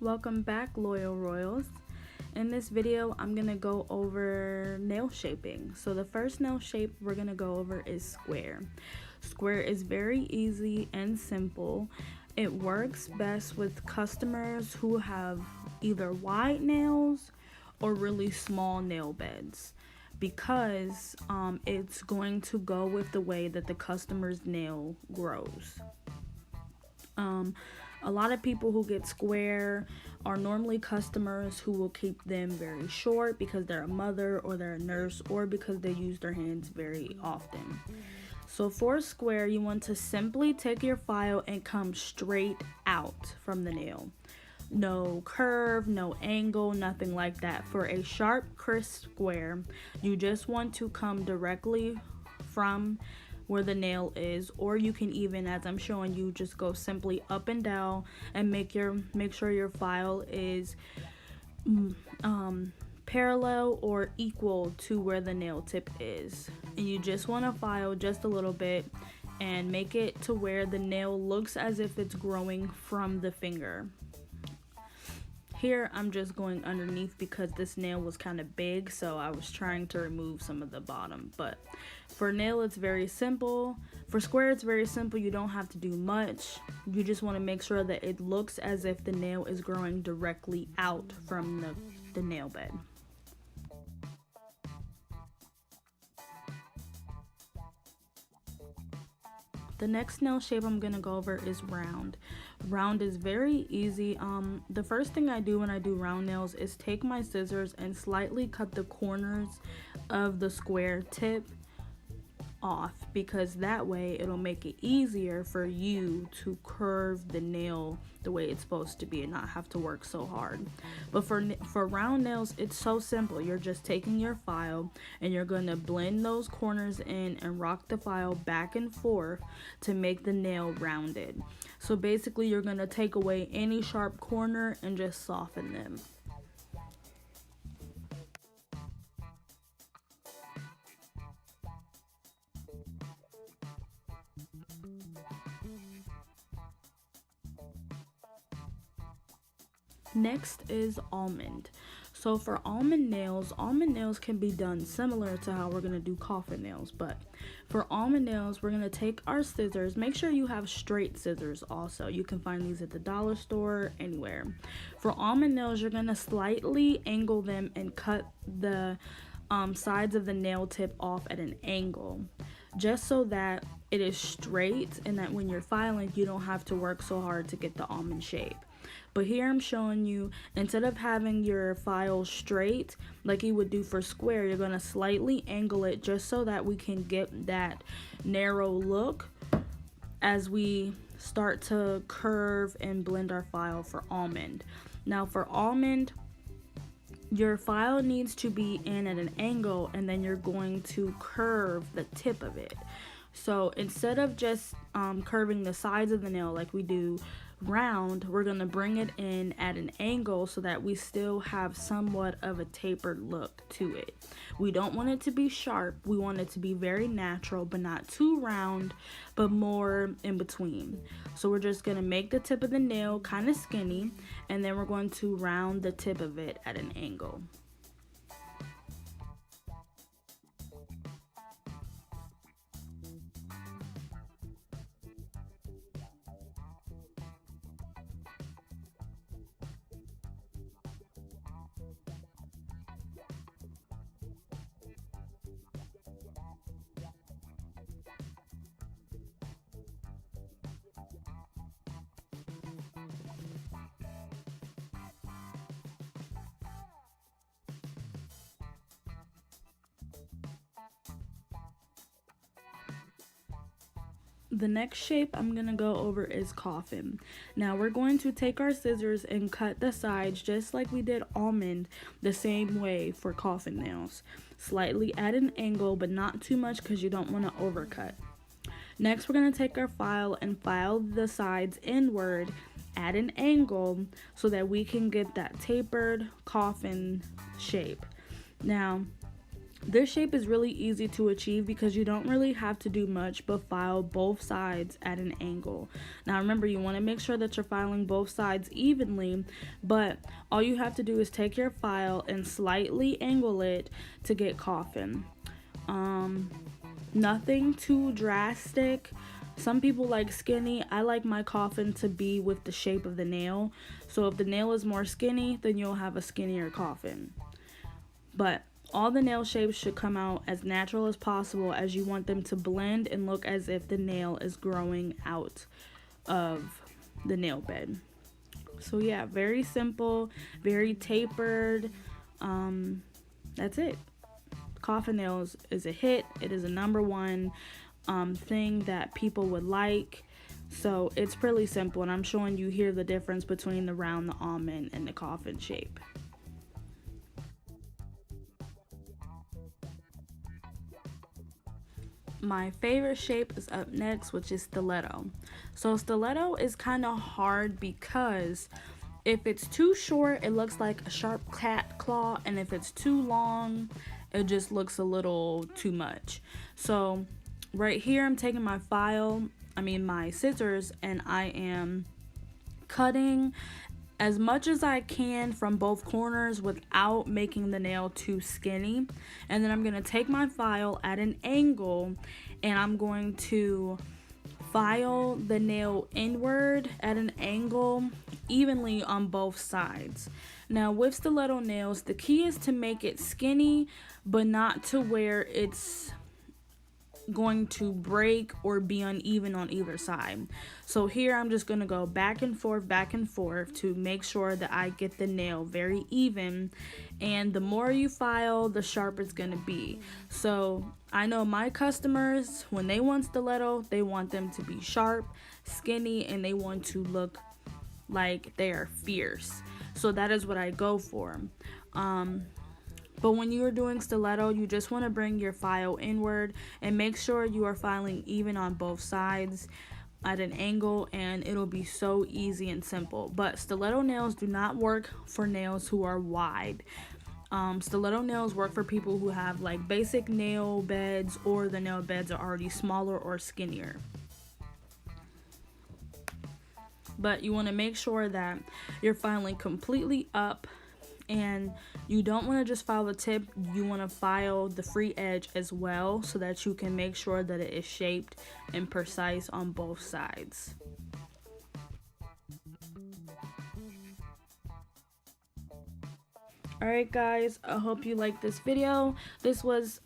Welcome back, Loyal Royals. In this video, I'm gonna go over nail shaping. So the first nail shape we're gonna go over is square. Square is very easy and simple. It works best with customers who have either wide nails or really small nail beds because it's going to go with the way that the customer's nail grows. A lot of people who get square are normally customers who will keep them very short because they're a mother or they're a nurse or because they use their hands very often. So for square, you want to simply take your file and come straight out from the nail. No curve, no angle, nothing like that. For a sharp, crisp square, you just want to come directly from where the nail is, or you can even, as I'm showing you, just go simply up and down and make sure your file is parallel or equal to where the nail tip is. And you just want to file just a little bit and make it to where the nail looks as if it's growing from the finger. Here I'm just going underneath because this nail was kind of big, so I was trying to remove some of the bottom. But for nail, it's very simple. For square, it's very simple. You don't have to do much. You just want to make sure that it looks as if the nail is growing directly out from the nail bed. The next nail shape I'm gonna go over is round. Round is very easy. The first thing I do when I do round nails is take my scissors and slightly cut the corners of the square tip off, because that way it'll make it easier for you to curve the nail the way it's supposed to be and not have to work so hard. But for round nails, it's so simple. You're just taking your file and you're going to blend those corners in and rock the file back and forth to make the nail rounded. So basically you're going to take away any sharp corner and just soften them. Next is almond. So for almond nails can be done similar to how we're going to do coffin nails, but for almond nails, we're going to take our scissors. Make sure you have straight scissors also. You can find these at the dollar store, anywhere. For almond nails, you're going to slightly angle them and cut the sides of the nail tip off at an angle, just so that it is straight and that when you're filing, you don't have to work so hard to get the almond shape. But here I'm showing you, instead of having your file straight like you would do for square, you're going to slightly angle it just so that we can get that narrow look as we start to curve and blend our file for almond. Now for almond, your file needs to be in at an angle, and then you're going to curve the tip of it. So instead of just curving the sides of the nail like we do round, we're going to bring it in at an angle so that we still have somewhat of a tapered look to it. We don't want it to be sharp. We want it to be very natural, but not too round, but more in between. So we're just going to make the tip of the nail kind of skinny, and then we're going to round the tip of it at an angle. The next shape I'm going to go over is coffin. Now we're going to take our scissors and cut the sides just like we did almond, the same way for coffin nails. Slightly at an angle, but not too much because you don't want to overcut. Next, we're going to take our file and file the sides inward at an angle so that we can get that tapered coffin shape. Now, This shape is really easy to achieve because you don't really have to do much but file both sides at an angle. Now remember, you want to make sure that you're filing both sides evenly, but all you have to do is take your file and slightly angle it to get coffin. Nothing too drastic. Some people like skinny. I like my coffin to be with the shape of the nail. So if the nail is more skinny, then you'll have a skinnier coffin. But all the nail shapes should come out as natural as possible, as you want them to blend and look as if the nail is growing out of the nail bed. So yeah, very simple, very tapered. That's it. Coffin nails is a hit. It is a #1 thing that people would like. So it's pretty simple, and I'm showing you here the difference between the round, the almond, and the coffin shape. My favorite shape is up next, which is stiletto. So stiletto is kind of hard because if it's too short, it looks like a sharp cat claw, and if it's too long, it just looks a little too much. So right here, I'm taking my my scissors, and I am cutting as much as I can from both corners without making the nail too skinny. And then I'm going to take my file at an angle, and I'm going to file the nail inward at an angle evenly on both sides. Now with stiletto nails, the key is to make it skinny, but not to where it's going to break or be uneven on either side. So here I'm just going to go back and forth to make sure that I get the nail very even, and the more you file, the sharper it's going to be. So I know my customers, when they want stiletto, they want them to be sharp, skinny, and they want to look like they are fierce. So that is what I go for. But when you are doing stiletto, you just want to bring your file inward and make sure you are filing even on both sides at an angle, and it'll be so easy and simple. But stiletto nails do not work for nails who are wide. Stiletto nails work for people who have like basic nail beds, or the nail beds are already smaller or skinnier. But you want to make sure that you're filing completely up, and you don't want to just file the tip, you want to file the free edge as well, so that you can make sure that it is shaped and precise on both sides. Alright guys, I hope you liked this video. This was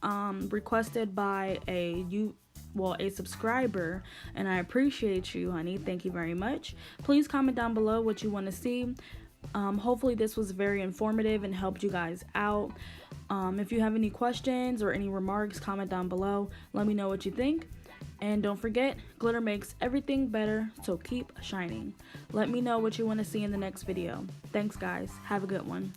requested by a subscriber, and I appreciate you, honey. Thank you very much. Please comment down below what you want to see. Hopefully this was very informative and helped you guys out. If you have any questions or any remarks, comment down below. Let me know what you think. And don't forget, glitter makes everything better, so keep shining. Let me know what you want to see in the next video. Thanks guys. Have a good one.